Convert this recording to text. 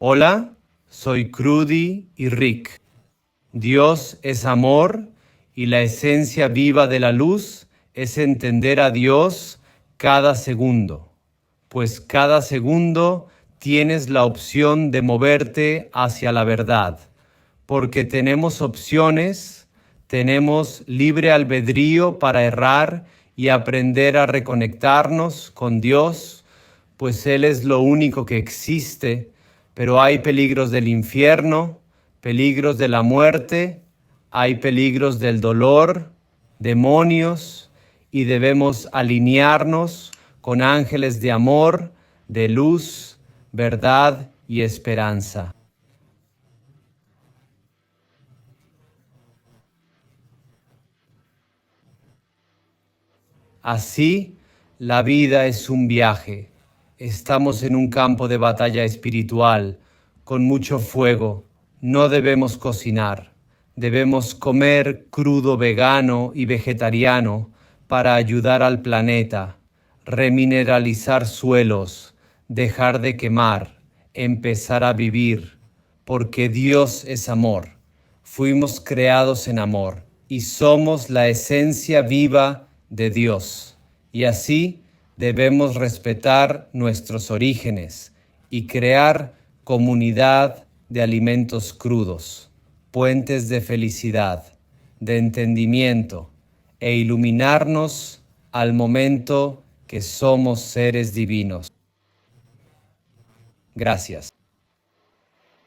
Hola, soy Crudy y Rick. Dios es amor y la esencia viva de la luz es entender a Dios cada segundo, pues cada segundo tienes la opción de moverte hacia la verdad, porque tenemos opciones, tenemos libre albedrío para errar y aprender a reconectarnos con Dios, pues Él es lo único que existe, pero hay peligros del infierno, peligros de la muerte, hay peligros del dolor, demonios, y debemos alinearnos con ángeles de amor, de luz, verdad y esperanza. Así, la vida es un viaje. Estamos en un campo de batalla espiritual, con mucho fuego. No debemos cocinar. Debemos comer crudo vegano y vegetariano para ayudar al planeta, remineralizar suelos, dejar de quemar, empezar a vivir, porque Dios es amor. Fuimos creados en amor y somos la esencia viva de Dios. Y así debemos respetar nuestros orígenes y crear comunidad de alimentos crudos, puentes de felicidad, de entendimiento e iluminarnos al momento que somos seres divinos. Gracias.